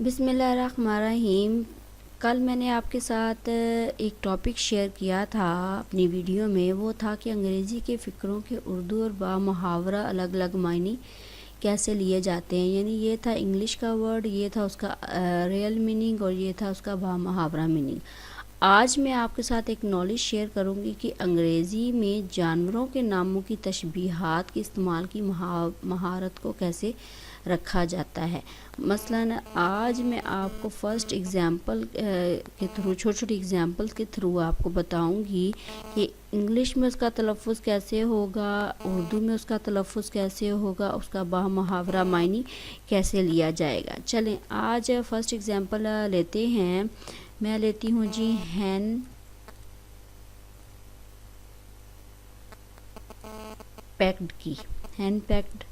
बिस्मिल्लाहिर्रहमानिर्रहीम। कल मैंने आपके साथ एक टॉपिक शेयर किया था अपनी वीडियो में। वो था कि अंग्रेज़ी के फ़िक्रों के उर्दू और बा मुहावरा अलग अलग मायने कैसे लिए जाते हैं। यानी ये था इंग्लिश का वर्ड, ये था उसका रियल मीनिंग और ये था उसका बा मुहावरा मीनिंग। आज मैं आपके साथ एक नॉलेज शेयर करूंगी कि अंग्रेज़ी में जानवरों के नामों की तशबीहात के इस्तेमाल की महारत को कैसे रखा जाता है। मसलन आज मैं आपको फर्स्ट एग्ज़ाम्पल के थ्रू, छोटी छोटी एग्ज़ाम्पल्स के थ्रू आपको बताऊंगी कि इंग्लिश में उसका तलफ़ुज़ कैसे होगा, उर्दू में उसका तलफ़ुज़ कैसे होगा, उसका बा मुहावरा मायने कैसे लिया जाएगा। चलें आज फर्स्ट एग्ज़ाम्पल लेते हैं। मैं लेती हूँ जी हैन पैक्ड की। हैन पैक्ड,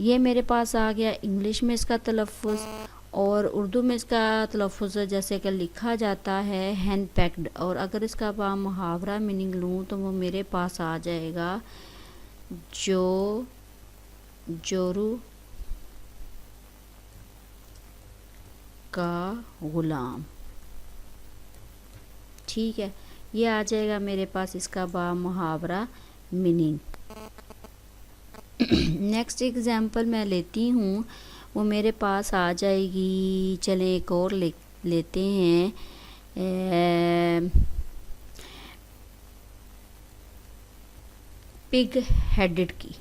ये मेरे पास आ गया। इंग्लिश में इसका तलफ़ुज़ और उर्दू में इसका तलफ़ुज़ जैसे कि लिखा जाता है हैन पैक्ड। और अगर इसका बा मुहावरा मीनिंग लूँ तो वो मेरे पास आ जाएगा जोरू का ग़ुलाम। ठीक है, ये आ जाएगा मेरे पास इसका बा मुहावरा मीनिंग। नेक्स्ट एग्ज़ाम्पल मैं लेती हूँ, वो मेरे पास आ जाएगी। चलें एक और लेते हैं। पिग हेडेड की।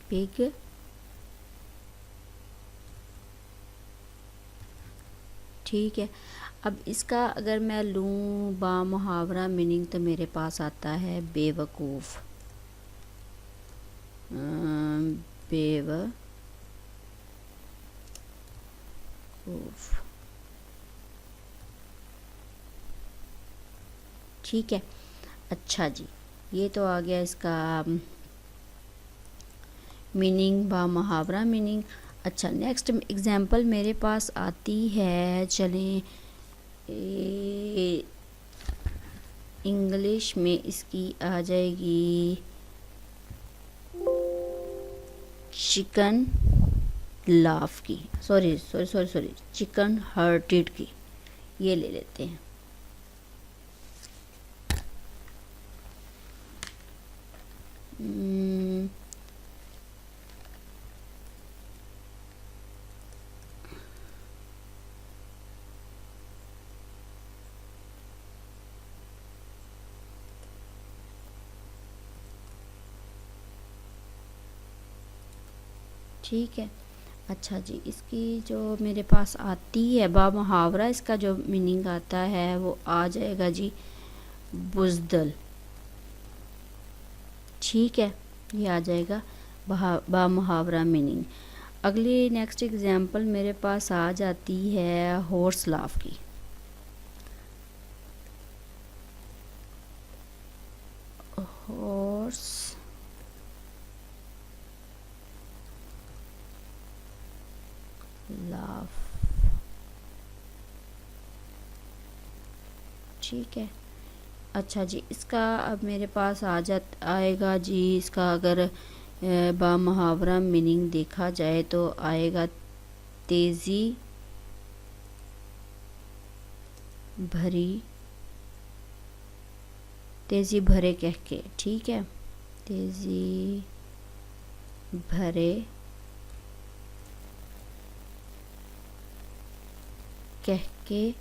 पिग ठीक है, अब इसका अगर मैं लूँ बा मुहावरा मीनिंग तो मेरे पास आता है बेवकूफ़। बेवकूफ़ ठीक है। अच्छा जी, ये तो आ गया इसका मीनिंग, बा मुहावरा मीनिंग। अच्छा, नेक्स्ट एग्ज़ाम्पल मेरे पास आती है। चलें इंग्लिश में इसकी आ जाएगी चिकन लाफ की। सॉरी चिकन हार्टेड की। ये ले लेते हैं। ठीक है, अच्छा जी, इसकी जो मेरे पास आती है बा मुहावरा, इसका जो मीनिंग आता है वो आ जाएगा जी बुज़दल। ठीक है, ये आ जाएगा बा मुहावरा मीनिंग। अगली नेक्स्ट एग्ज़ाम्पल मेरे पास आ जाती है हॉर्स लाफ की। Horse laugh. ठीक है, अच्छा जी, इसका अब मेरे पास आएगा जी। इसका अगर बा मुहावरा मीनिंग देखा जाए तो आएगा तेज़ी भरे कह के। ठीक है, तेज़ी भरे कह के,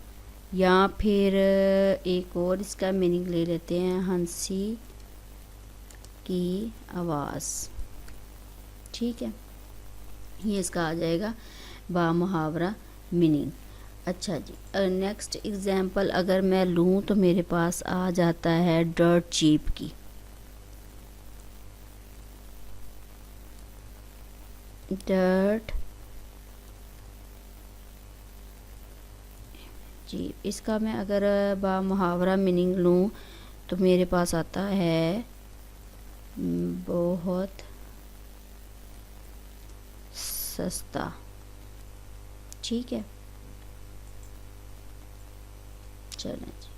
या फिर एक और इसका मीनिंग ले लेते हैं हंसी की आवाज़। ठीक है, ये इसका आ जाएगा बा मुहावरा मीनिंग। अच्छा जी, नेक्स्ट एग्ज़ाम्पल अगर मैं लूँ तो मेरे पास आ जाता है डर्ट चीप की। डर्ट जी, इसका मैं अगर बा मुहावरा मीनिंग लूँ तो मेरे पास आता है बहुत सस्ता। ठीक है, चलें जी,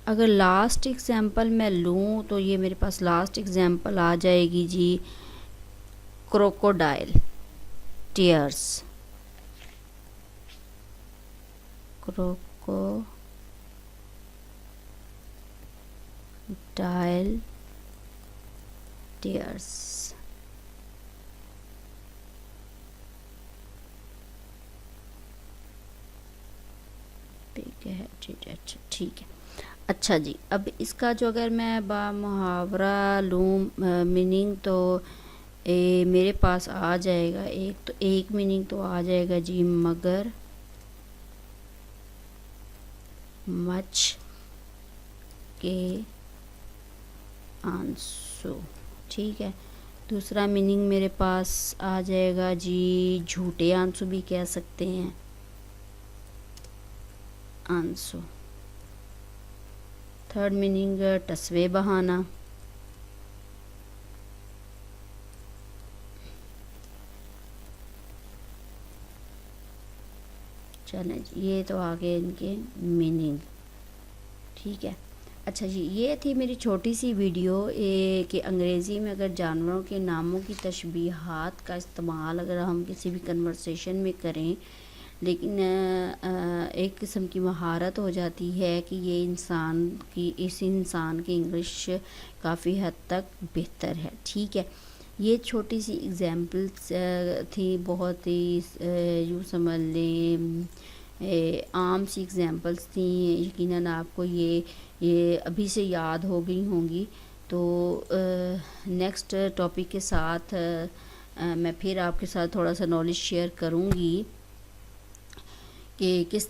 अगर लास्ट एग्ज़ाम्पल मैं लूँ तो ये मेरे पास लास्ट एग्ज़ाम्पल आ जाएगी जी क्रोकोडाइल, टीयर्स, क्रोकोडाइल टीयर्स। ठीक है, ठीक है, अच्छा ठीक है। अच्छा जी, अब इसका जो अगर मैं बा मुहावरा लूँ मीनिंग, तो मेरे पास आ जाएगा एक मीनिंग तो आ जाएगा जी, मगर मच के आंसू। ठीक है। दूसरा मीनिंग मेरे पास आ जाएगा जी, झूठे आंसू भी कह सकते हैं, आंसू। थर्ड मीनिंग टसवे बहाना। चलें जी, ये तो आगे इनके मीनिंग। ठीक है। अच्छा जी, ये थी मेरी छोटी सी वीडियो कि अंग्रेज़ी में अगर जानवरों के नामों की तशबीहात का इस्तेमाल अगर हम किसी भी कन्वर्सेशन में करें, लेकिन एक किस्म की महारत हो जाती है कि ये इस इंसान की इंग्लिश काफ़ी हद तक बेहतर है। ठीक है। ये छोटी सी एग्जांपल्स थी, बहुत ही यूँ समझ लें आम सी एग्जांपल्स थी। यकीनन आपको ये अभी से याद हो गई होंगी। तो नेक्स्ट टॉपिक के साथ मैं फिर आपके साथ थोड़ा सा नॉलेज शेयर करूँगी कि किस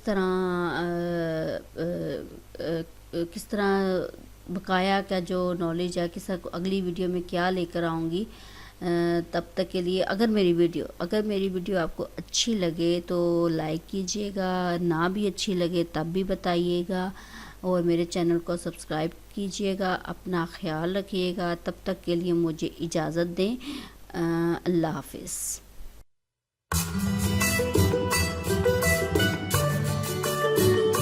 तरह बकाया का जो नॉलेज है, किस अगली वीडियो में क्या लेकर आऊँगी। तब तक के लिए अगर मेरी वीडियो आपको अच्छी लगे तो लाइक कीजिएगा, ना भी अच्छी लगे तब भी बताइएगा, और मेरे चैनल को सब्सक्राइब कीजिएगा। अपना ख्याल रखिएगा। तब तक के लिए मुझे इजाज़त दें। अल्लाह हाफ़िज़।